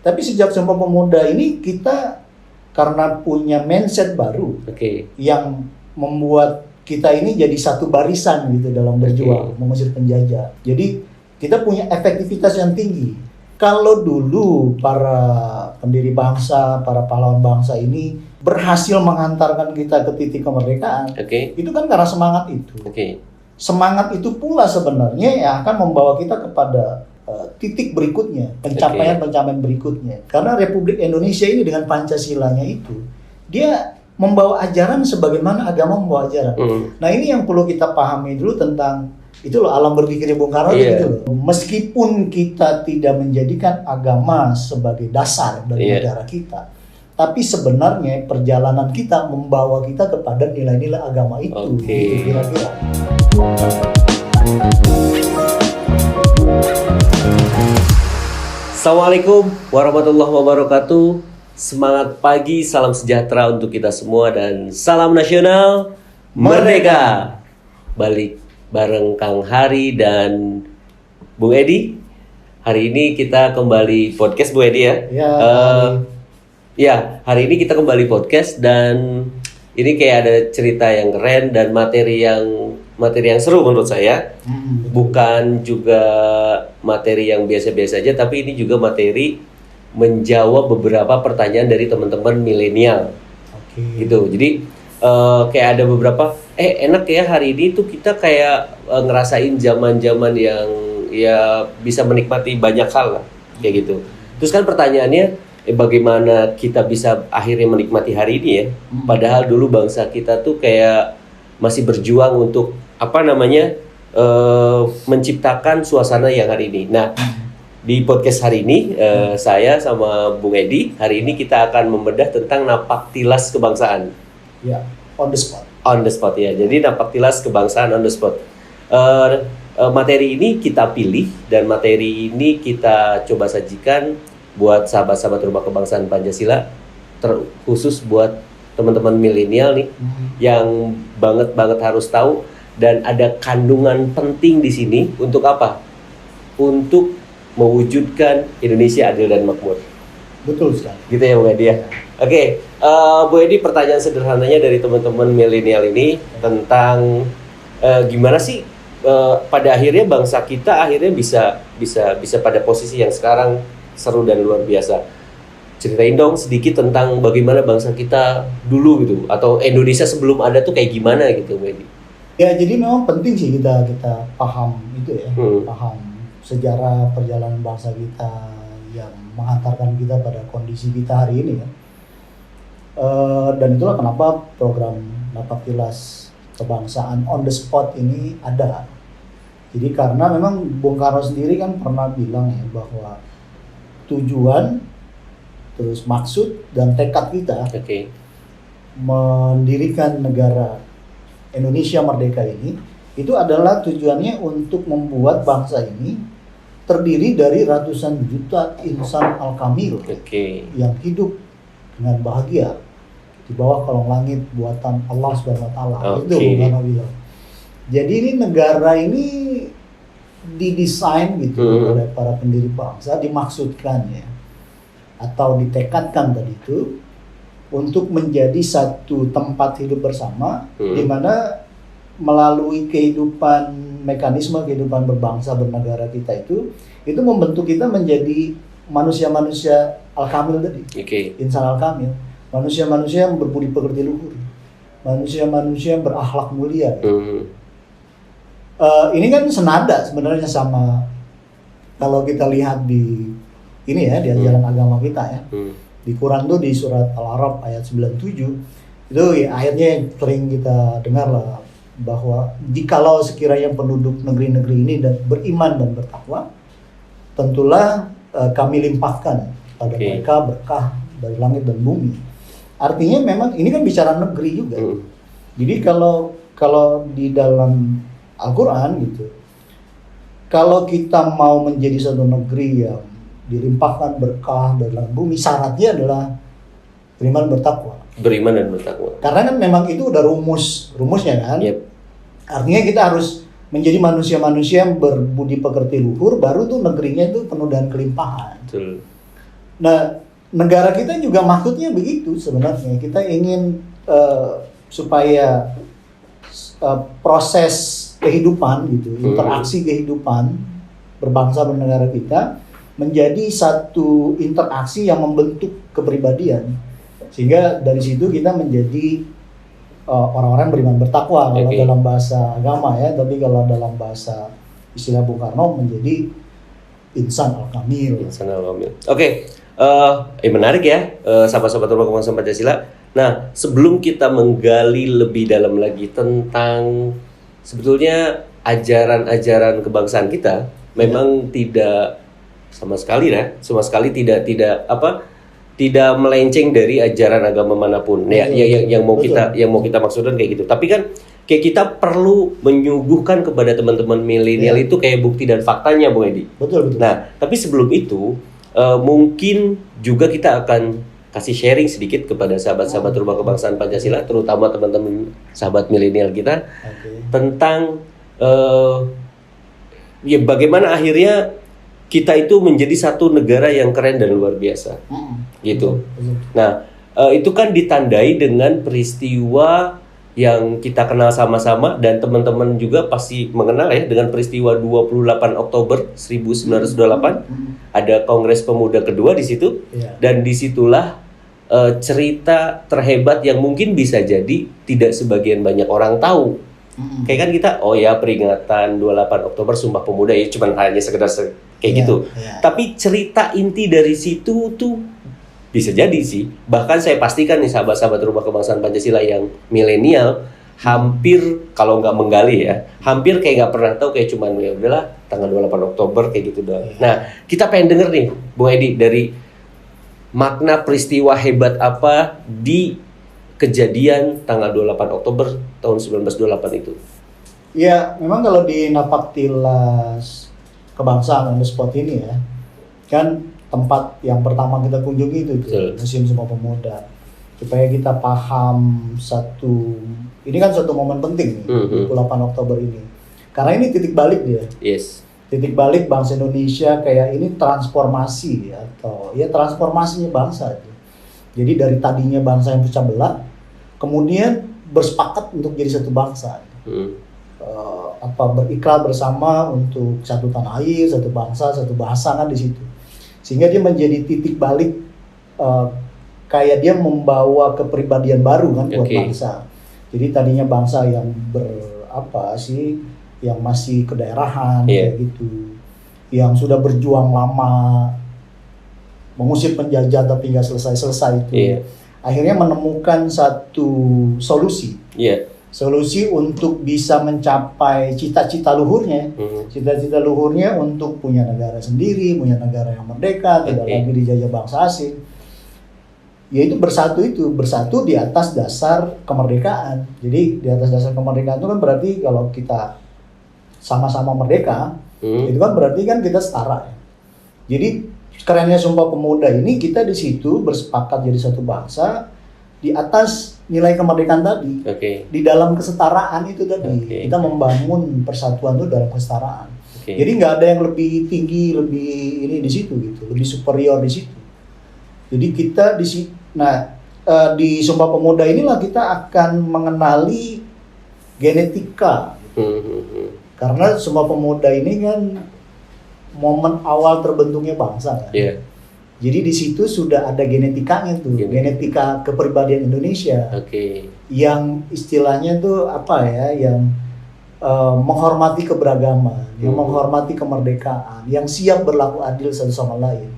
Tapi sejak Sumpah Pemuda ini kita karena punya mindset baru yang membuat kita ini jadi satu barisan gitu dalam berjuang mengusir penjajah. Jadi kita punya efektivitas yang tinggi. Kalau dulu para pendiri bangsa, para pahlawan bangsa ini berhasil mengantarkan kita ke titik kemerdekaan, itu kan karena semangat itu. Semangat itu pula sebenarnya yang akan membawa kita kepada titik berikutnya, pencapaian berikutnya. Karena Republik Indonesia ini dengan Pancasilanya itu, dia membawa ajaran sebagaimana agama membawa ajaran. Nah ini yang perlu kita pahami dulu tentang itu loh, alam berpikirnya Bung Karno gitu loh. Meskipun kita tidak menjadikan agama sebagai dasar dari negara kita, tapi sebenarnya perjalanan kita membawa kita kepada nilai-nilai agama itu. Gitu kira-kira. Assalamualaikum warahmatullahi wabarakatuh. Semangat pagi, salam sejahtera untuk kita semua dan salam nasional merdeka. Balik bareng Kang Hari dan Bung Edi. Hari ini kita kembali podcast Bung Edi ya. Hari ini kita kembali podcast dan ini kayak ada cerita yang keren dan materi yang seru menurut saya. Bukan juga materi yang biasa-biasa aja, tapi ini juga materi menjawab beberapa pertanyaan dari teman-teman milenial. Gitu. Jadi kayak ada beberapa enak ya hari ini tuh kita kayak ngerasain zaman-zaman yang ya bisa menikmati banyak hal lah kayak gitu. Terus kan pertanyaannya bagaimana kita bisa akhirnya menikmati hari ini ya? Padahal dulu bangsa kita tuh kayak masih berjuang untuk menciptakan suasana yang hari ini. Nah, di podcast hari ini saya sama Bung Edi hari ini kita akan membedah tentang napaktilas kebangsaan. Ya, on the spot. On the spot ya. Jadi napaktilas kebangsaan on the spot. Materi ini kita pilih dan materi ini kita coba sajikan buat sahabat-sahabat Rumah Kebangsaan Pancasila, terkhusus buat teman-teman milenial nih yang banget harus tahu dan ada kandungan penting di sini untuk apa? Untuk mewujudkan Indonesia adil dan makmur. Betul sekali. Gitu ya Bung Edi ya. Oke, Bu Edi, pertanyaan sederhananya dari teman-teman milenial ini tentang gimana sih pada akhirnya bangsa kita akhirnya bisa pada posisi yang sekarang seru dan luar biasa. Ceritain dong sedikit tentang bagaimana bangsa kita dulu gitu, atau Indonesia sebelum ada tuh kayak gimana gitu, Bu Edi. Ya, jadi memang penting sih kita paham itu ya, paham sejarah perjalanan bangsa kita yang menghantarkan kita pada kondisi kita hari ini kan. Dan itulah kenapa program Napaktilas Kebangsaan on the spot ini ada. Jadi karena memang Bung Karno sendiri kan pernah bilang ya bahwa tujuan, terus maksud dan tekad kita mendirikan negara Indonesia merdeka ini itu adalah tujuannya untuk membuat bangsa ini terdiri dari ratusan juta insan al-kamil yang hidup dengan bahagia di bawah kolong langit buatan Allah Subhanahu wa taala. Itu Bung bilang. Jadi ini negara ini didesain gitu oleh para pendiri bangsa, dimaksudkan ya atau ditekadkan tadi itu untuk menjadi satu tempat hidup bersama di mana melalui mekanisme kehidupan berbangsa bernegara kita itu membentuk kita menjadi manusia-manusia al-kamil tadi. Insan al-kamil, manusia-manusia yang berbudi pekerti luhur, manusia-manusia yang berakhlak mulia. Ini kan senada sebenarnya sama kalau kita lihat di ini ya, di ajaran agama kita ya. Di Quran tuh di surat Al-A'raf ayat 97 itu ya, ayatnya yang sering kita dengar lah, bahwa jikalau sekiranya penduduk negeri-negeri ini dan beriman dan bertakwa, tentulah kami limpahkan pada mereka berkah dari langit dan bumi. Artinya memang ini kan bicara negeri juga. Jadi kalau di dalam Al-Quran gitu, kalau kita mau menjadi satu negeri yang dilimpahkan berkah dari langit bumi, syaratnya adalah beriman bertakwa. Beriman dan bertakwa. Karena kan memang itu udah rumusnya kan. Artinya kita harus menjadi manusia-manusia yang berbudi pekerti luhur, baru tuh negerinya itu penuh dengan kelimpahan. Nah, negara kita juga maksudnya begitu sebenarnya. Kita ingin supaya proses kehidupan gitu, interaksi kehidupan berbangsa bernegara kita menjadi satu interaksi yang membentuk kepribadian. Sehingga dari situ kita menjadi orang-orang beriman bertakwa kalau dalam bahasa agama ya, tapi kalau dalam bahasa istilah Bung Karno menjadi insan al-kamil. Insan al-kamil. Oke. Menarik ya, sahabat-sahabat Rumah Kebanggaan Pancasila. Nah, sebelum kita menggali lebih dalam lagi tentang sebetulnya ajaran-ajaran kebangsaan kita, memang tidak sama sekali tidak melenceng dari ajaran agama manapun. Yang mau kita maksudkan kayak gitu. Tapi kan kayak kita perlu menyuguhkan kepada teman-teman milenial itu kayak bukti dan faktanya, Bung Edi. Betul. Nah, tapi sebelum itu mungkin juga kita akan kasih sharing sedikit kepada sahabat-sahabat Rumah Kebangsaan Pancasila, terutama teman-teman sahabat milenial kita, tentang bagaimana akhirnya kita itu menjadi satu negara yang keren dan luar biasa, gitu. Nah, itu kan ditandai dengan peristiwa yang kita kenal sama-sama dan teman-teman juga pasti mengenal ya, dengan peristiwa 28 Oktober 1928. Ada Kongres Pemuda kedua di situ, dan disitulah cerita terhebat yang mungkin bisa jadi tidak sebagian banyak orang tahu. Kayak kan kita, peringatan 28 Oktober Sumpah Pemuda ya, cuman hanya sekedar kayak gitu. Tapi cerita inti dari situ tuh bisa jadi sih. Bahkan saya pastikan nih sahabat-sahabat Rumah Kebangsaan Pancasila yang milenial hampir, kalau nggak menggali ya, hampir kayak nggak pernah tahu, kayak cuman ya udahlah tanggal 28 Oktober kayak gitu doang. Nah, kita pengen denger nih Bung Edi, dari makna peristiwa hebat apa di kejadian tanggal 28 Oktober tahun 1928 itu. Ya, memang kalau di Napaktilas Kebangsaan on the spot ini ya, kan tempat yang pertama kita kunjungi itu Museum Sumpah Pemuda, supaya kita paham ini kan satu momen penting nih, 28 Oktober ini, karena ini titik balik dia. Titik balik bangsa Indonesia, kayak ini transformasi atau ya transformasinya bangsa. Jadi dari tadinya bangsa yang pecah belah, kemudian bersepakat untuk jadi satu bangsa. Berikrar bersama untuk satu tanah air, satu bangsa, satu bahasa kan di situ. Sehingga dia menjadi titik balik, kayak dia membawa kepribadian baru kan buat bangsa. Jadi tadinya bangsa yang yang masih kedaerahan kayak gitu, yang sudah berjuang lama mengusir penjajah tapi nggak selesai itu, akhirnya menemukan satu solusi. Solusi untuk bisa mencapai cita-cita luhurnya. Cita-cita luhurnya untuk punya negara sendiri, punya negara yang merdeka, tidak lagi dijajah bangsa asing. Yaitu bersatu di atas dasar kemerdekaan. Jadi di atas dasar kemerdekaan itu kan berarti kalau kita sama-sama merdeka, itu kan berarti kan kita setara. Jadi kerennya Sumpah Pemuda ini, kita di situ bersepakat jadi satu bangsa di atas nilai kemerdekaan tadi. Di dalam kesetaraan itu tadi, kita membangun persatuan itu dalam kesetaraan. Jadi nggak ada yang lebih tinggi, lebih ini di situ gitu, lebih superior di situ. Jadi kita di situ. Nah, di Sumpah Pemuda inilah kita akan mengenali genetika. Karena Sumpah Pemuda ini kan momen awal terbentuknya bangsa kan. Jadi di situ sudah ada genetikanya tuh, genetika kepribadian Indonesia. Yang istilahnya tuh yang menghormati keberagaman, yang menghormati kemerdekaan, yang siap berlaku adil satu sama lain,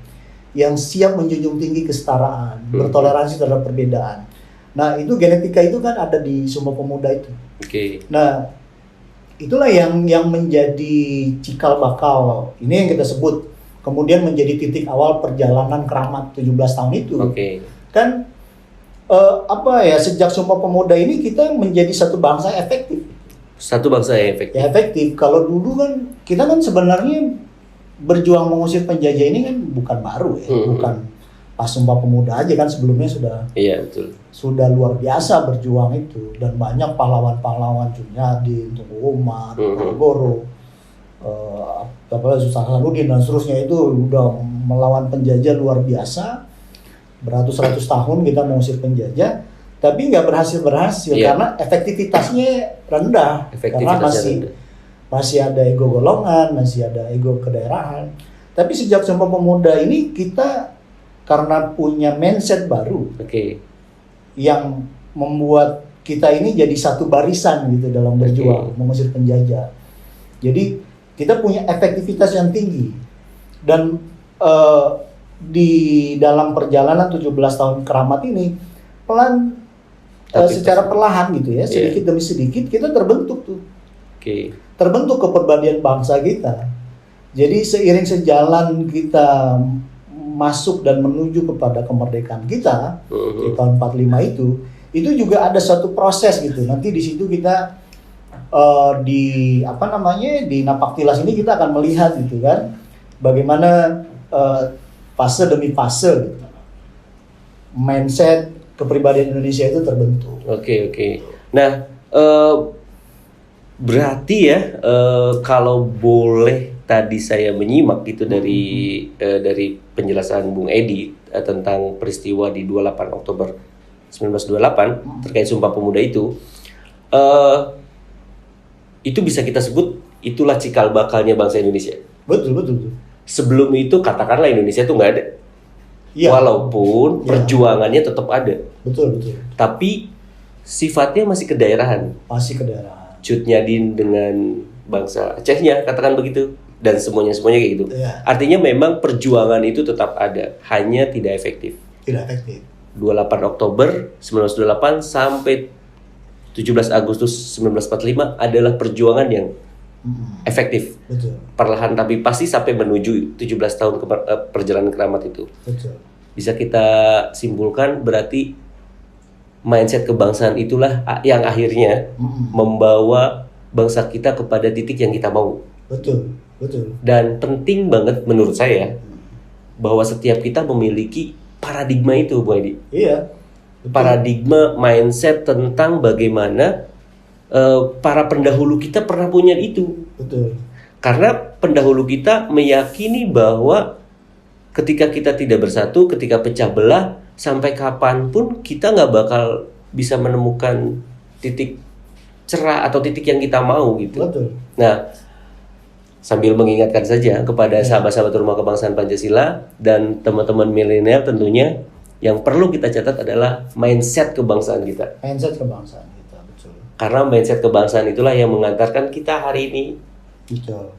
yang siap menjunjung tinggi kesetaraan, bertoleransi terhadap perbedaan. Nah, itu genetika itu kan ada di Sumpah Pemuda itu. Nah, itulah yang menjadi cikal bakal ini yang kita sebut kemudian menjadi titik awal perjalanan Keramat 17 tahun itu. Kan sejak Sumpah Pemuda ini kita menjadi satu bangsa efektif. Satu bangsa yang efektif. Efektif. Kalau dulu kan kita kan sebenarnya berjuang mengusir penjajah ini kan bukan baru ya, bukan pas Sumpah Pemuda aja kan, sebelumnya sudah luar biasa berjuang itu, dan banyak pahlawan-pahlawan Junyadin, Tunku Umar, Goro, Sultan Hasanuddin dan seterusnya itu udah melawan penjajah luar biasa, beratus-ratus tahun kita mengusir penjajah, tapi nggak berhasil karena efektivitasnya rendah, karena masih ada ego golongan, masih ada ego kedaerahan. Tapi sejak Sumpah Pemuda ini kita karena punya mindset baru, yang membuat kita ini jadi satu barisan gitu dalam berjuang mengusir penjajah. Jadi kita punya efektivitas yang tinggi, dan di dalam perjalanan 17 tahun keramat ini secara perlahan gitu ya, sedikit demi sedikit kita terbentuk tuh, terbentuk kepribadian bangsa kita. Jadi seiring sejalan kita masuk dan menuju kepada kemerdekaan kita di tahun 45 itu juga ada satu proses gitu. Nanti di situ kita di Napaktilas ini kita akan melihat gitu kan, bagaimana fase demi fase gitu, mindset kepribadian Indonesia itu terbentuk. Nah, berarti ya kalau boleh tadi saya menyimak gitu dari penjelasan Bung Edi tentang peristiwa di 28 Oktober 1928 terkait Sumpah Pemuda itu bisa kita sebut itulah cikal bakalnya bangsa Indonesia. Betul. Sebelum itu katakanlah Indonesia itu nggak ada. Walaupun perjuangannya tetap ada. Betul. Tapi sifatnya masih kedaerahan. Cut Nyadin dengan bangsa Acehnya, katakan begitu. Dan semuanya kayak gitu. Artinya memang perjuangan itu tetap ada, hanya tidak efektif. 28 Oktober 1928 sampai 17 Agustus 1945 adalah perjuangan yang efektif. Perlahan tapi pasti sampai menuju 17 tahun perjalanan keramat itu. Bisa kita simpulkan berarti mindset kebangsaan itulah yang akhirnya membawa bangsa kita kepada titik yang kita mau. Betul. Dan penting banget menurut saya bahwa setiap kita memiliki paradigma itu, Bu Edi. Paradigma mindset tentang bagaimana para pendahulu kita pernah punya itu. Karena pendahulu kita meyakini bahwa ketika kita tidak bersatu, ketika pecah belah, sampai kapanpun kita nggak bakal bisa menemukan titik cerah atau titik yang kita mau gitu. Nah, sambil mengingatkan saja kepada sahabat-sahabat Rumah Kebangsaan Pancasila dan teman-teman milenial tentunya, yang perlu kita catat adalah mindset kebangsaan kita. Betul. Karena mindset kebangsaan itulah yang mengantarkan kita hari ini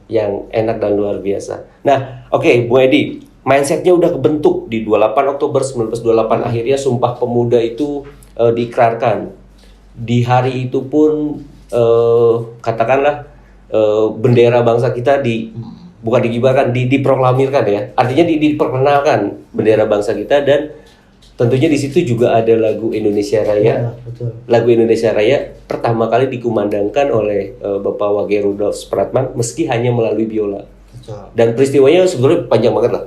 yang enak dan luar biasa. Nah, Bu Edi, mindsetnya udah kebentuk di 28 Oktober 1928, akhirnya Sumpah Pemuda itu diikrarkan. Di hari itu pun katakanlah bendera bangsa kita bukan digibarkan, diproklamirkan ya. Artinya diperkenalkan bendera bangsa kita, dan tentunya di situ juga ada lagu Indonesia Raya. Lagu Indonesia Raya pertama kali dikumandangkan oleh Bapak Wage Rudolf Supratman meski hanya melalui biola. Dan peristiwanya sebenarnya panjang banget lah.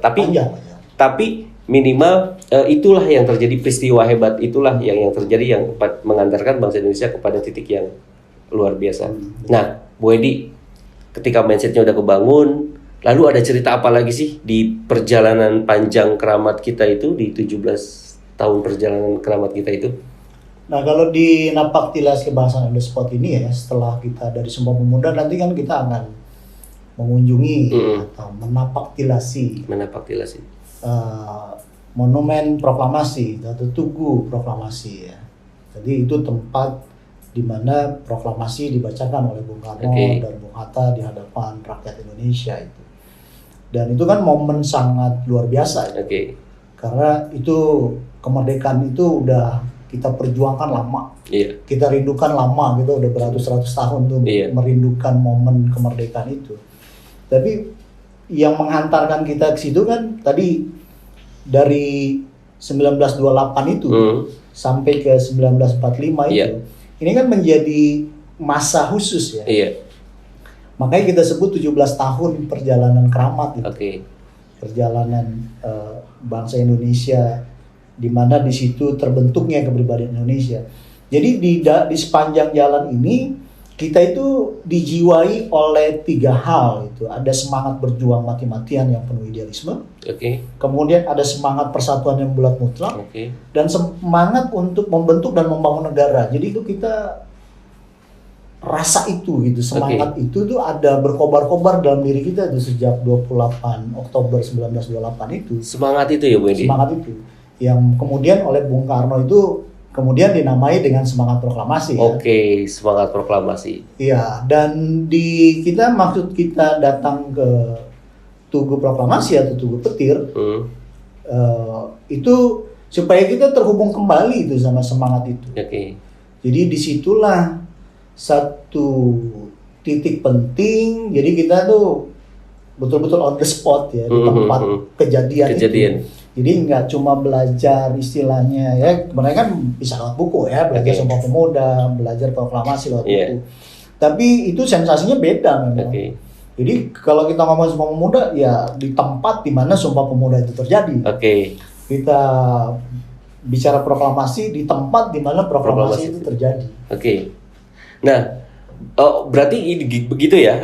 Tapi minimal itulah yang terjadi, peristiwa hebat itulah yang terjadi, yang mengantarkan bangsa Indonesia kepada titik yang luar biasa. Nah, Bu Edi, ketika mindsetnya udah kebangun, lalu ada cerita apa lagi sih di perjalanan panjang keramat kita itu, di 17 tahun perjalanan keramat kita itu? Nah, kalau di Napaktilas Kebangsaan on the spot ini ya, setelah kita dari Sumpah Pemuda, nanti kan kita akan mengunjungi atau menapaktilasi monumen proklamasi atau Tugu Proklamasi ya. Jadi itu tempat di mana proklamasi dibacakan oleh Bung Karno dan Bung Hatta di hadapan rakyat Indonesia itu. Dan itu kan momen sangat luar biasa ya. Karena itu kemerdekaan itu udah kita perjuangkan lama. Kita rindukan lama, kita udah beratus-ratus tahun tuh merindukan momen kemerdekaan itu. Tapi yang menghantarkan kita ke situ kan tadi dari 1928 itu sampai ke 1945 itu. Ini kan menjadi masa khusus ya. Makanya kita sebut 17 tahun perjalanan keramat gitu. Perjalanan bangsa Indonesia, di mana di situ terbentuknya kepribadian Indonesia. Jadi di sepanjang jalan ini kita itu dijiwai oleh 3 hal itu. Ada semangat berjuang mati-matian yang penuh idealisme. Kemudian ada semangat persatuan yang bulat mutlak. Dan semangat untuk membentuk dan membangun negara. Jadi itu kita rasa itu gitu, semangat itu tuh ada berkobar-kobar dalam diri kita tuh sejak 28 Oktober 1928 itu. Semangat itu ya Bu Edi? Semangat itu. Yang kemudian oleh Bung Karno itu kemudian dinamai dengan semangat proklamasi. Semangat proklamasi. Iya, dan maksud kita datang ke Tugu Proklamasi atau Tugu Petir itu supaya kita terhubung kembali itu sama semangat itu. Jadi disitulah satu titik penting. Jadi kita tuh betul-betul on the spot ya, di tempat kejadian itu. Jadi nggak cuma belajar istilahnya ya, kemarin kan bisa lewat buku ya, belajar Sumpah Pemuda, belajar proklamasi lewat buku. Tapi itu sensasinya beda memang. Jadi kalau kita ngomong Sumpah Pemuda ya di tempat di mana Sumpah Pemuda itu terjadi. Kita bicara proklamasi di tempat di mana proklamasi itu terjadi. Nah, berarti begitu ya,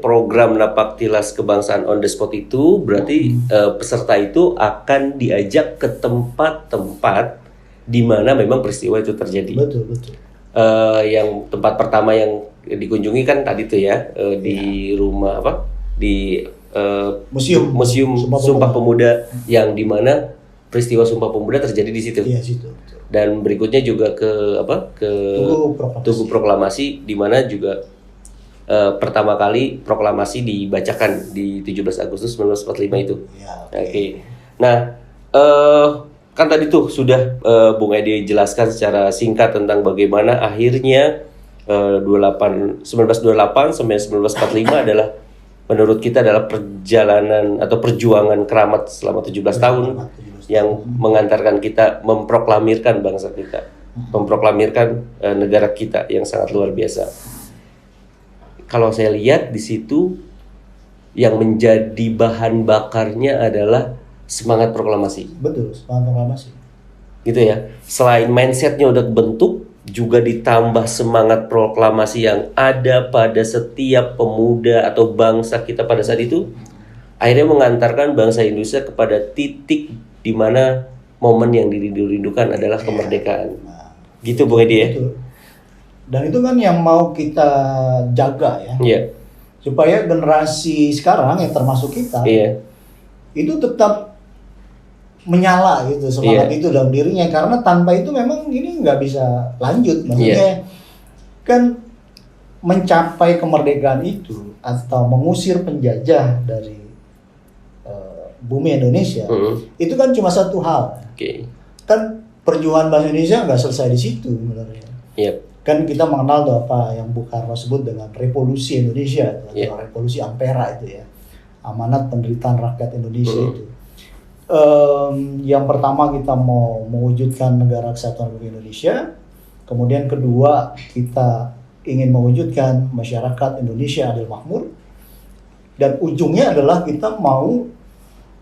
program Napaktilas Kebangsaan on the spot itu berarti peserta itu akan diajak ke tempat-tempat di mana memang peristiwa itu terjadi. Betul. Yang tempat pertama yang dikunjungi kan tadi tuh ya, di rumah di Museum Sumpah Pemuda yang di mana peristiwa Sumpah Pemuda terjadi di situ. Iya, situ. Dan berikutnya juga ke Tugu Proklamasi di mana juga pertama kali proklamasi dibacakan di 17 Agustus 1945 itu. Nah, kan tadi tuh sudah Bung Edi jelaskan secara singkat tentang bagaimana akhirnya 1928 sampai 1945 adalah menurut kita adalah perjalanan atau perjuangan keramat selama 17 tahun yang mengantarkan kita memproklamirkan bangsa kita, memproklamirkan negara kita yang sangat luar biasa. Kalau saya lihat di situ yang menjadi bahan bakarnya adalah semangat proklamasi. Betul, semangat proklamasi. Gitu ya. Selain mindsetnya udah bentuk, juga ditambah semangat proklamasi yang ada pada setiap pemuda atau bangsa kita pada saat itu, akhirnya mengantarkan bangsa Indonesia kepada titik di mana momen yang dirindukan adalah kemerdekaan. Gitu Bung Edi ya? Betul. Dan itu kan yang mau kita jaga ya. Supaya generasi sekarang yang termasuk kita itu tetap menyala gitu semangat itu dalam dirinya, karena tanpa itu memang ini nggak bisa lanjut. Maksudnya kan mencapai kemerdekaan itu atau mengusir penjajah dari bumi Indonesia itu kan cuma satu hal. Kan perjuangan bangsa Indonesia nggak selesai di situ sebenarnya. Kan kita mengenal tuh apa yang Bung Karno sebut dengan revolusi Indonesia atau revolusi Ampera itu ya, amanat penderitaan rakyat Indonesia itu. Yang pertama kita mau mewujudkan negara kesatuan Republik Indonesia, kemudian kedua kita ingin mewujudkan masyarakat Indonesia adil makmur, dan ujungnya adalah kita mau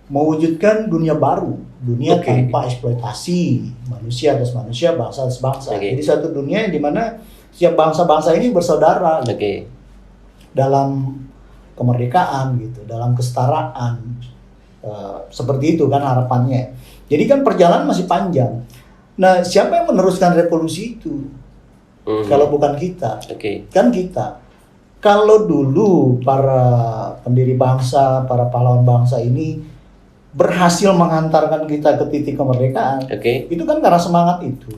mewujudkan dunia baru, dunia tanpa eksploitasi manusia atas manusia, bangsa atas bangsa. Jadi satu dunia di mana setiap bangsa-bangsa ini bersaudara dalam kemerdekaan gitu, dalam kesetaraan. Seperti itu kan harapannya. Jadi kan perjalanan masih panjang. Nah, siapa yang meneruskan revolusi itu? Kalau bukan kita, kan kita. Kalau dulu para pendiri bangsa, para pahlawan bangsa ini berhasil mengantarkan kita ke titik kemerdekaan, itu kan karena semangat itu.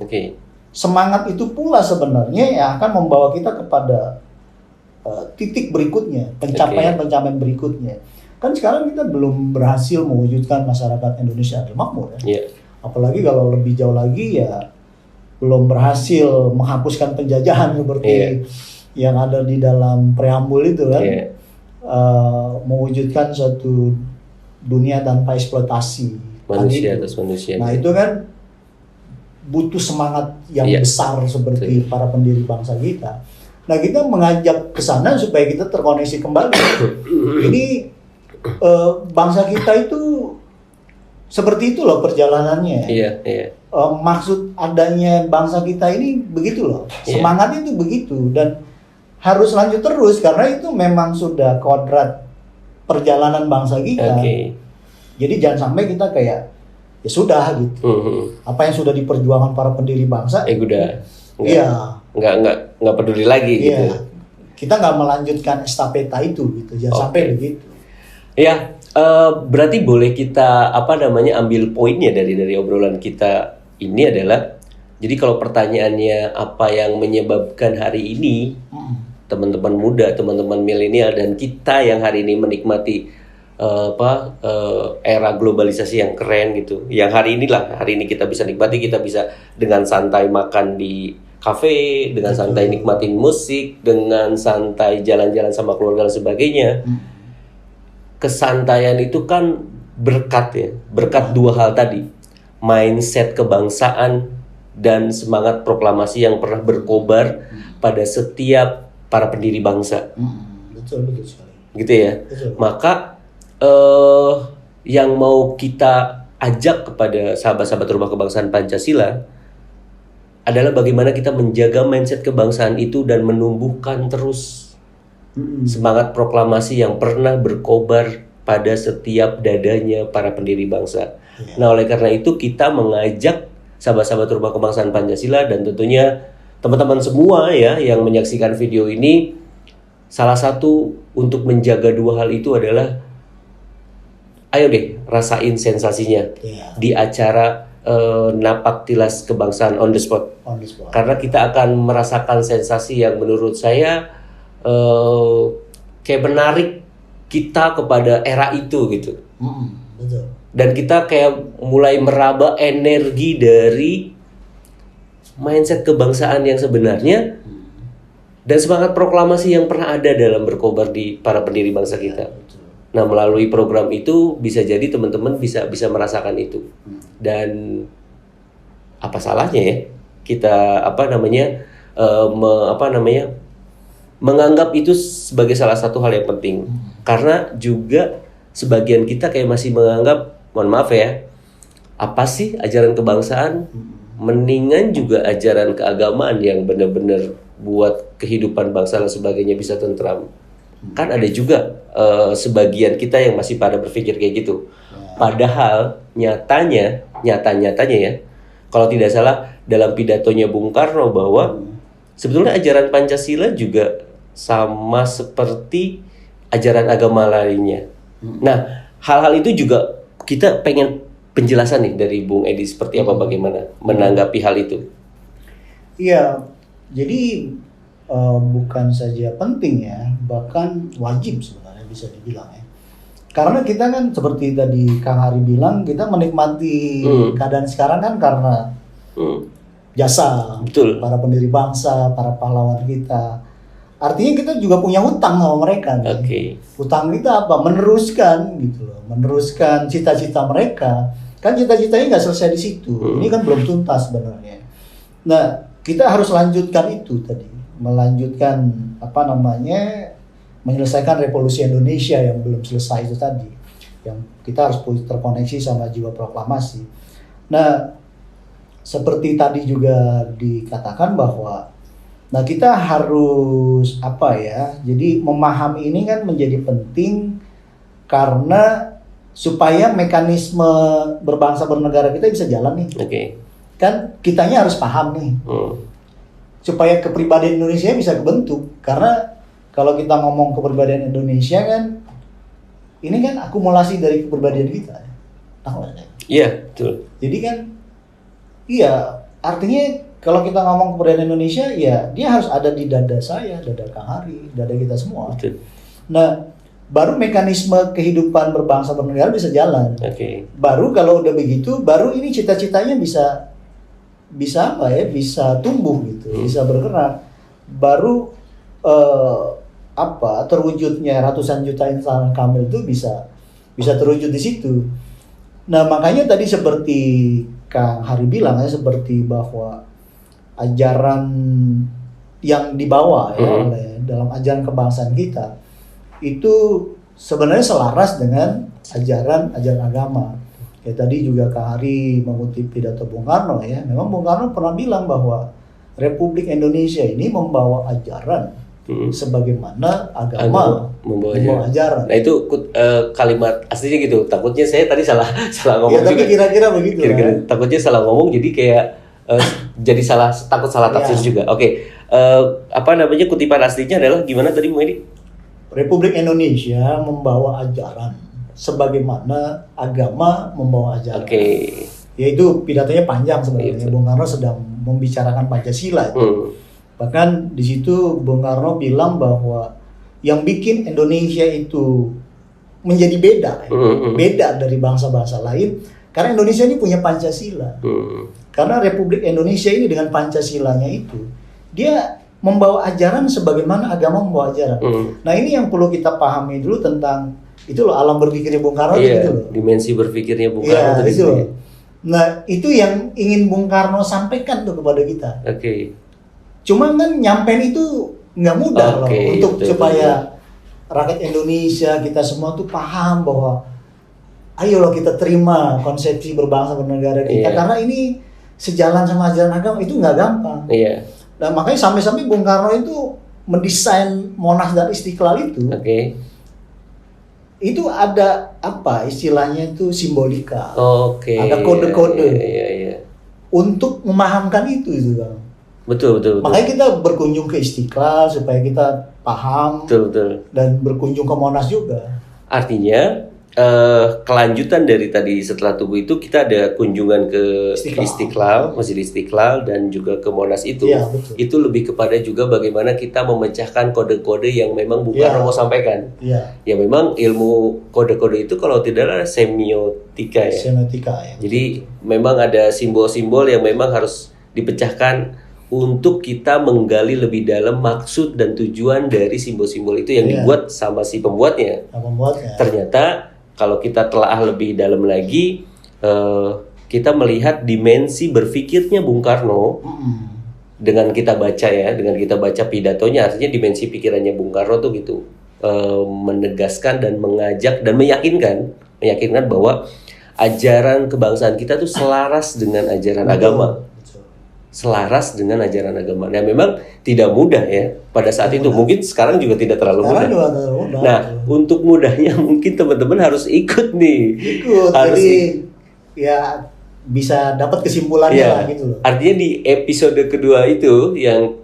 Semangat itu pula sebenarnya yang akan membawa kita kepada titik berikutnya, pencapaian-pencapaian berikutnya. Kan sekarang kita belum berhasil mewujudkan masyarakat Indonesia adil makmur ya. Apalagi kalau lebih jauh lagi ya belum berhasil menghapuskan penjajahan seperti yang ada di dalam preambul itu kan. Mewujudkan suatu dunia tanpa eksploitasi manusia atas manusia. Nah itu kan butuh semangat yang besar seperti para pendiri bangsa kita. Nah kita mengajak ke sana supaya kita terkoneksi kembali. Ini bangsa kita itu seperti itu loh perjalanannya. Maksud adanya bangsa kita ini begitu loh. Semangatnya itu begitu, dan harus lanjut terus karena itu memang sudah kodrat perjalanan bangsa kita. Jadi jangan sampai kita kayak ya sudah gitu. Apa yang sudah diperjuangkan para pendiri bangsa, udah. Iya. Nggak peduli lagi gitu. Kita nggak melanjutkan estafeta itu gitu. Jangan sampai begitu. Ya, berarti boleh kita ambil poinnya dari obrolan kita ini adalah, jadi kalau pertanyaannya apa yang menyebabkan hari ini teman-teman muda, teman-teman milenial dan kita yang hari ini menikmati era globalisasi yang keren gitu. Yang hari ini kita bisa nikmati, kita bisa dengan santai makan di kafe, dengan santai nikmatin musik, dengan santai jalan-jalan sama keluarga dan sebagainya. Kesantaian itu kan berkat dua hal tadi, mindset kebangsaan dan semangat proklamasi yang pernah berkobar pada setiap para pendiri bangsa. Betul sekali. Gitu ya. Betul. Maka yang mau kita ajak kepada sahabat-sahabat Rumah Kebangsaan Pancasila adalah bagaimana kita menjaga mindset kebangsaan itu dan menumbuhkan terus semangat proklamasi yang pernah berkobar pada setiap dadanya para pendiri bangsa. Nah, oleh karena itu kita mengajak sahabat-sahabat Rumah Kebangsaan Pancasila dan tentunya teman-teman semua ya yang menyaksikan video ini, salah satu untuk menjaga dua hal itu adalah ayo deh rasain sensasinya di acara Napak Tilas Kebangsaan on the spot. Karena kita akan merasakan sensasi yang menurut saya kayak menarik kita kepada era itu gitu. Betul. Dan kita kayak mulai meraba energi dari mindset kebangsaan yang sebenarnya dan semangat proklamasi yang pernah ada dalam berkobar di para pendiri bangsa kita. Nah, melalui program itu bisa jadi teman-teman bisa merasakan itu. Dan apa salahnya ya kita menganggap itu sebagai salah satu hal yang penting. Karena juga sebagian kita kayak masih menganggap, mohon maaf ya, apa sih ajaran kebangsaan? Mendingan juga ajaran keagamaan yang benar-benar buat kehidupan bangsa dan sebagainya bisa tentram. Kan ada juga sebagian kita yang masih pada berpikir kayak gitu. Padahal nyatanya ya, kalau tidak salah dalam pidatonya Bung Karno bahwa sebetulnya ajaran Pancasila juga sama seperti ajaran agama lainnya. Nah, hal-hal itu juga kita pengen penjelasan nih dari Bung Edi seperti apa, bagaimana menanggapi hal itu. Iya, jadi bukan saja penting ya, bahkan wajib sebenarnya bisa dibilang ya. Karena kita kan seperti tadi Kang Hari bilang, kita menikmati keadaan sekarang kan karena jasa para pendiri bangsa, para pahlawan kita. Artinya kita juga punya hutang sama mereka. Hutang kita apa? Meneruskan gitu loh, meneruskan cita-cita mereka. Kan cita-citanya nggak selesai di situ. Ini kan belum tuntas sebenarnya. Nah, kita harus lanjutkan itu tadi, melanjutkan menyelesaikan revolusi Indonesia yang belum selesai itu tadi, yang kita harus terkoneksi sama jiwa proklamasi. Nah, seperti tadi juga dikatakan bahwa kita harus jadi memahami ini kan menjadi penting karena supaya mekanisme berbangsa bernegara kita bisa jalan nih. Kan kitanya harus paham nih. Supaya kepribadian Indonesia bisa kebentuk. Karena kalau kita ngomong kepribadian Indonesia kan, ini kan akumulasi dari kepribadian kita. Iya, betul. Jadi kan, artinya kalau kita ngomong kepribadian Indonesia, ya dia harus ada di dada saya, dada Kang Hari, dada kita semua. Betul. Nah, baru mekanisme kehidupan berbangsa bernegara bisa jalan. Baru kalau udah begitu, baru ini cita-citanya bisa tumbuh gitu, bisa bergerak. Baru terwujudnya ratusan juta insan kamil itu bisa terwujud di situ. Nah, makanya tadi seperti Kang Hari bilang ya, seperti bahwa ajaran yang dibawa oleh dalam ajaran kebangsaan kita itu sebenarnya selaras dengan ajaran agama. Ya tadi juga Kang Hari mengutip pidato Bung Karno ya. Memang Bung Karno pernah bilang bahwa Republik Indonesia ini membawa ajaran sebagaimana agama membawa ajaran. Nah itu kalimat aslinya gitu. Takutnya saya tadi salah ngomong. Ya, tapi kira-kira begitu. Takutnya salah ngomong jadi kayak jadi takut salah tafsir juga. Oke. Kutipan aslinya adalah gimana tadi Bu Edi? Republik Indonesia membawa ajaran sebagaimana agama membawa ajaran. Yaitu pidatonya panjang sebenarnya. Bung Karno sedang membicarakan Pancasila. Bahkan di situ Bung Karno bilang bahwa yang bikin Indonesia itu menjadi beda dari bangsa-bangsa lain karena Indonesia ini punya Pancasila. Karena Republik Indonesia ini dengan Pancasilanya itu dia membawa ajaran sebagaimana agama membawa ajaran. Nah ini yang perlu kita pahami dulu tentang itu loh alam berpikirnya Bung Karno gitu loh. Dimensi berpikirnya Bung Karno itu. Nah itu yang ingin Bung Karno sampaikan tuh kepada kita. Cuma kan nyampein itu nggak mudah loh untuk supaya rakyat Indonesia kita semua tuh paham bahwa ayolah kita terima konsepsi berbangsa bernegara kita karena ini sejalan sama ajaran agama itu nggak gampang. Nah makanya sampai-sampai Bung Karno itu mendesain Monas dan Istiqlal itu. Itu ada apa istilahnya itu simbolika. Ada kode-kode. Untuk memahamkan itu Bang. Betul. Makanya kita berkunjung ke Istiqlal supaya kita paham. Dan berkunjung ke Monas juga. Artinya kelanjutan dari tadi setelah Tugu itu kita ada kunjungan ke Istiqlal, Masjid Istiqlal dan juga ke Monas itu. Itu lebih kepada juga bagaimana kita memecahkan kode-kode yang memang Bung Karno mau sampaikan. Ya memang ilmu kode-kode itu kalau tidak ada semiotika ya. Jadi memang ada simbol-simbol yang memang harus dipecahkan untuk kita menggali lebih dalam maksud dan tujuan dari simbol-simbol itu yang dibuat sama si pembuatnya. Ternyata kalau kita telaah lebih dalam lagi, kita melihat dimensi berpikirnya Bung Karno dengan kita baca pidatonya, artinya dimensi pikirannya Bung Karno tuh gitu, menegaskan dan mengajak dan meyakinkan bahwa ajaran kebangsaan kita tuh selaras dengan ajaran agama. Nah memang tidak mudah ya pada saat itu. Mungkin sekarang juga tidak terlalu mudah. Nah untuk mudahnya mungkin teman-teman harus ikut nih. Jadi ya bisa dapat kesimpulannya lah gitu loh. Artinya di episode kedua itu yang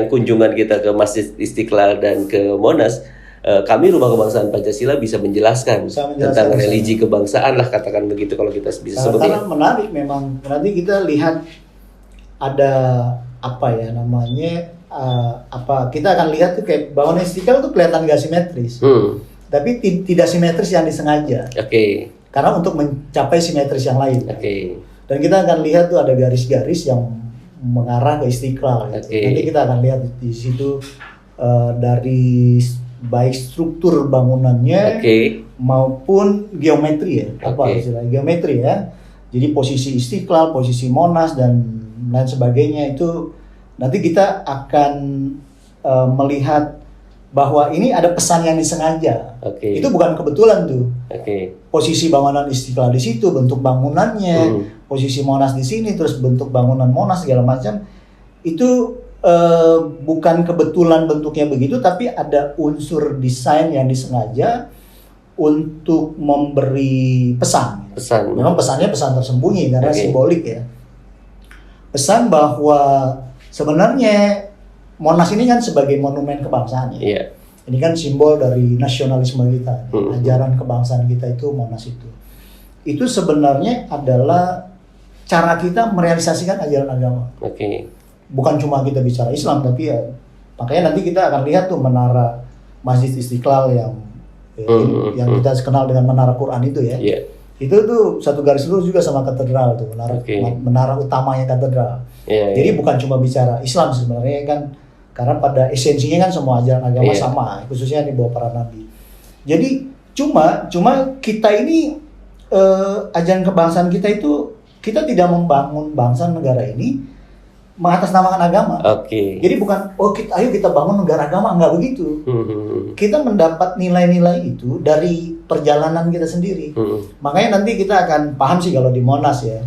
kunjungan kita ke Masjid Istiqlal dan ke Monas, kami Rumah Kebangsaan Pancasila bisa menjelaskan tentang religi kebangsaan lah katakan begitu kalau kita bisa sebutnya. Karena menarik memang. Nanti kita lihat ada apa ya namanya kita akan lihat tuh kayak bangunan Istiqlal tuh kelihatan gak simetris, tapi tidak simetris yang disengaja. Karena untuk mencapai simetris yang lain. Dan kita akan lihat tuh ada garis-garis yang mengarah ke Istiqlal. Nanti kita akan lihat di situ dari baik struktur bangunannya maupun geometri geometri ya. Jadi posisi Istiqlal, posisi Monas dan lain sebagainya itu nanti kita akan melihat bahwa ini ada pesan yang disengaja. Itu bukan kebetulan tuh. Posisi bangunan Istiqlal di situ, bentuk bangunannya, posisi Monas di sini, terus bentuk bangunan Monas segala macam itu bukan kebetulan bentuknya begitu, tapi ada unsur desain yang disengaja untuk memberi pesan. Memang pesannya pesan tersembunyi karena simbolik ya. Pesan bahwa sebenarnya Monas ini kan sebagai monumen kebangsaan ya. Ini kan simbol dari nasionalisme kita. Ajaran kebangsaan kita itu Monas itu. Itu sebenarnya adalah cara kita merealisasikan ajaran agama. Bukan cuma kita bicara Islam, tapi ya makanya nanti kita akan lihat tuh menara Masjid Istiqlal yang kita kenal dengan menara Quran itu ya. Itu tuh satu garis lurus juga sama katedral tuh, menara utamanya katedral. Jadi bukan cuma bicara Islam sebenarnya kan, karena pada esensinya kan semua ajaran agama sama, khususnya di bawah para nabi. Jadi cuma kita ini ajaran kebangsaan kita itu kita tidak membangun bangsa negara ini mengatasnamakan agama. Jadi bukan ayo kita bangun negara agama, enggak begitu. Kita mendapat nilai-nilai itu dari perjalanan kita sendiri. Makanya nanti kita akan paham sih kalau di Monas ya.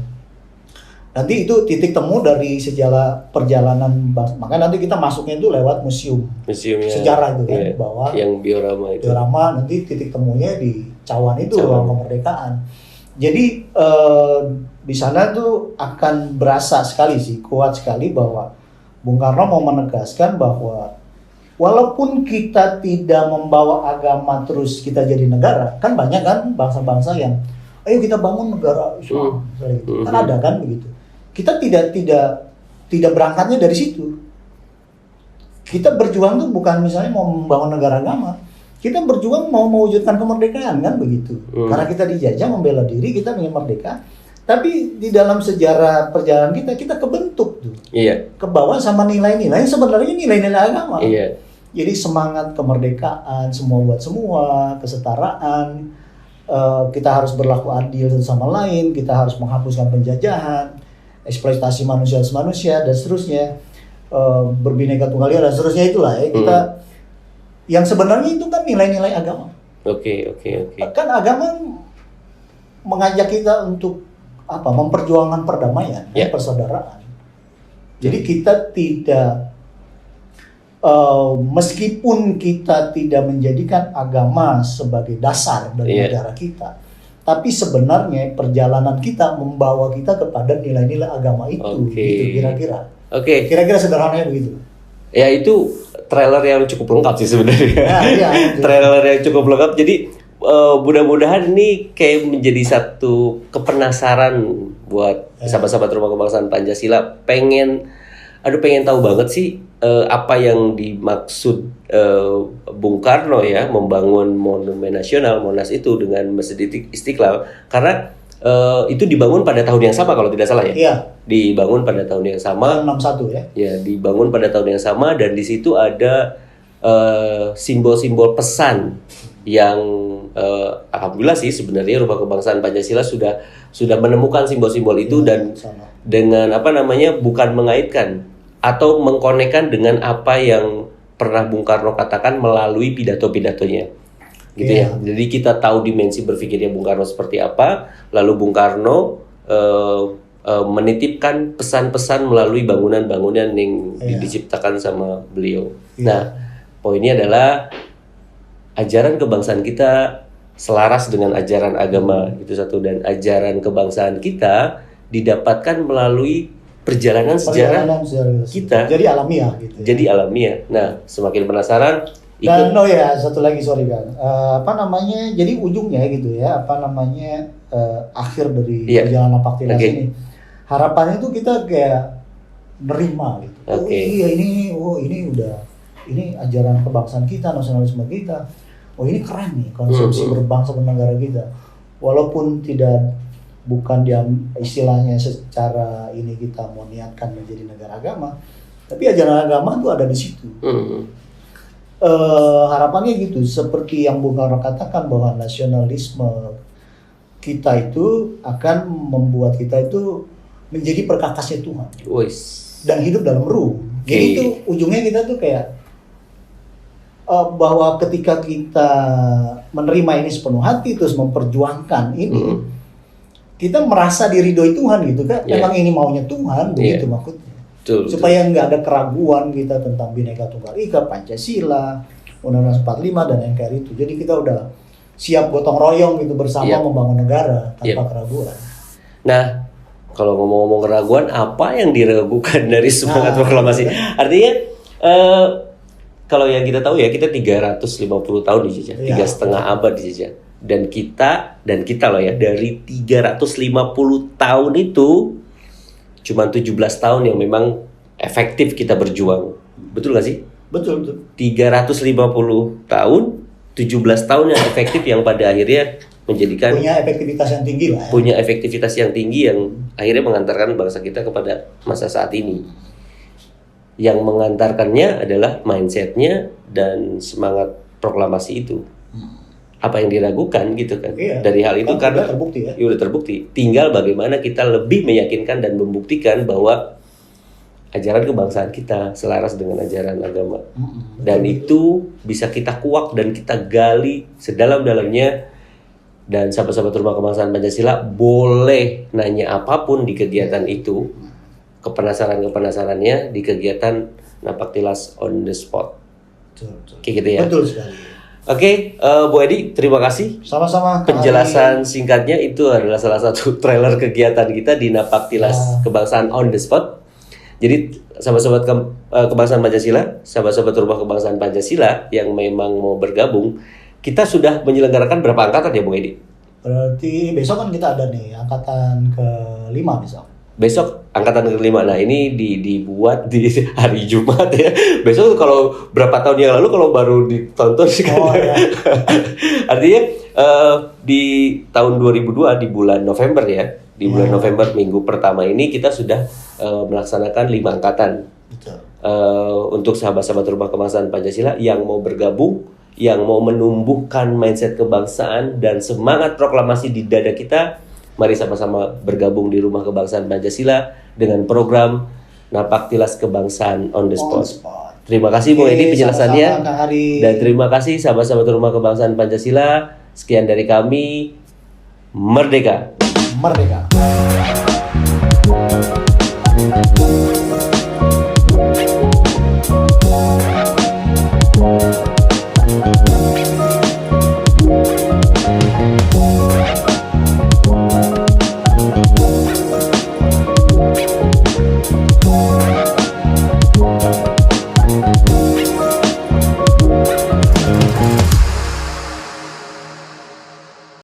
Nanti itu titik temu dari perjalanan bangsa. Makanya nanti kita masuknya itu lewat museumnya sejarah itu kan, bahwa yang diorama itu. Diorama nanti titik temunya di Cawan itu, ruang kemerdekaan. Jadi di sana tuh akan berasa sekali sih, kuat sekali bahwa Bung Karno mau menegaskan bahwa walaupun kita tidak membawa agama terus kita jadi negara, kan banyak kan bangsa-bangsa yang ayo kita bangun negara Islam, gitu. Kan ada kan begitu. Kita tidak berangkatnya dari situ. Kita berjuang tuh bukan misalnya mau membangun negara agama. Kita berjuang mau mewujudkan kemerdekaan kan begitu. Karena kita dijajah, membela diri, kita ingin merdeka. Tapi di dalam sejarah perjalanan kita kebentuk tuh. Iya. Kebawa sama nilai-nilai sebenarnya nilai-nilai agama. Iya. Jadi semangat kemerdekaan, semua buat semua, kesetaraan, kita harus berlaku adil satu sama lain, kita harus menghapuskan penjajahan, eksploitasi manusia dan seterusnya, berbineka tunggal ika dan seterusnya, itulah ya kita yang sebenarnya itu kan nilai-nilai agama. Oke. Kan agama mengajak kita untuk memperjuangkan perdamaian, persaudaraan. Jadi kita tidak meskipun kita tidak menjadikan agama sebagai dasar dari negara kita, tapi sebenarnya perjalanan kita membawa kita kepada nilai-nilai agama itu, gitu kira-kira. Kira-kira sederhananya begitu. Ya itu trailer yang cukup lengkap sih sebenarnya. Trailer yang cukup lengkap. Jadi mudah-mudahan ini kayak menjadi satu kepenasaran buat sahabat-sahabat Rumah Kebangsaan Pancasila. Pengen tahu banget sih apa yang dimaksud Bung Karno ya membangun Monumen Nasional Monas itu dengan Masjid Istiqlal, karena itu dibangun pada tahun yang sama kalau tidak salah ya. Iya. Dibangun pada tahun yang sama. 61 ya. Ya, dibangun pada tahun yang sama dan di situ ada simbol-simbol pesan yang alhamdulillah sih sebenarnya Rumah Kebangsaan Pancasila sudah menemukan simbol-simbol itu dan dengan bukan mengaitkan atau mengkonekkan dengan apa yang pernah Bung Karno katakan melalui pidato-pidatonya, gitu ya. Jadi kita tahu dimensi berpikirnya Bung Karno seperti apa, lalu Bung Karno menitipkan pesan-pesan melalui bangunan-bangunan yang diciptakan sama beliau. Nah, poinnya adalah ajaran kebangsaan kita selaras dengan ajaran agama, itu satu, dan ajaran kebangsaan kita didapatkan melalui perjalanan sejarah kita. Jadi alamiah gitu. Jadi alamiah. Nah, semakin penasaran dan satu lagi Kang. Jadi ujungnya gitu ya, akhir dari perjalanan Paktilas ini. Harapannya itu kita kayak nerima gitu. Ini ajaran kebangsaan kita, nasionalisme kita. Oh, ini keren nih konsepsi berbangsa bernegara kita. Walaupun bukan istilahnya secara ini kita mau niatkan menjadi negara agama, tapi ajaran agama itu ada di situ. Harapannya gitu, seperti yang Bung Karno katakan bahwa nasionalisme kita itu akan membuat kita itu menjadi perkakasnya Tuhan dan hidup dalam ruh. Jadi itu ujungnya kita tuh kayak bahwa ketika kita menerima ini sepenuh hati terus memperjuangkan ini, kita merasa diridhoi Tuhan gitu kan. Memang ini maunya Tuhan, begitu maksudnya. Supaya nggak ada keraguan kita tentang Bhinneka Tunggal Ika, Pancasila, Undang-Undang 45 dan NKRI itu. Jadi kita udah siap gotong royong gitu bersama membangun negara tanpa keraguan. Nah, kalau ngomong-ngomong keraguan, apa yang diragukan dari semangat proklamasi? Artinya kalau yang kita tahu ya, kita 350 tahun dijajah, 3,5 abad dijajah. Dan kita loh ya, dari 350 tahun itu cuma 17 tahun yang memang efektif kita berjuang. Betul gak sih? Betul. 350 tahun, 17 tahun yang efektif yang pada akhirnya menjadikan punya efektivitas yang tinggi lah ya. Punya efektivitas yang tinggi yang akhirnya mengantarkan bangsa kita kepada masa saat ini. Yang mengantarkannya adalah mindsetnya dan semangat proklamasi itu. Apa yang diragukan gitu kan? Dari hal itu karena udah terbukti. Tinggal bagaimana kita lebih meyakinkan dan membuktikan bahwa ajaran kebangsaan kita selaras dengan ajaran agama. Dan itu bisa kita kuak dan kita gali sedalam-dalamnya dan sahabat-sahabat Rumah Kebangsaan Pancasila boleh nanya apapun di kegiatan itu, kepenasarannya di kegiatan Napaktilas on the spot. Betul. Kayak gitu ya. Betul sekali. Oke, Bu Edi, terima kasih. Sama-sama. Penjelasan singkatnya itu adalah salah satu trailer kegiatan kita di Napaktilas Kebangsaan on the spot. Jadi sahabat-sahabat kebangsaan Pancasila, sahabat-sahabat Rumah Kebangsaan Pancasila yang memang mau bergabung, kita sudah menyelenggarakan berapa angkatan ya, Bung Edi? Berarti besok kan kita ada nih angkatan ke-5 besok. Besok angkatan ke-5. Nah, ini dibuat di hari Jumat ya. Besok kalau berapa tahun yang lalu kalau baru ditonton sih kan. Ya. Artinya di tahun 2002 di bulan November ya. Di bulan November minggu pertama ini kita sudah melaksanakan 5 angkatan. Betul. Untuk sahabat-sahabat Rumah Kebangsaan Pancasila yang mau bergabung, yang mau menumbuhkan mindset kebangsaan dan semangat proklamasi di dada kita, mari sama-sama bergabung di Rumah Kebangsaan Pancasila dengan program Napaktilas Kebangsaan on the spot. Terima kasih Bung Edi penjelasannya. Dan terima kasih sahabat-sahabat Rumah Kebangsaan Pancasila. Sekian dari kami. Merdeka. Merdeka.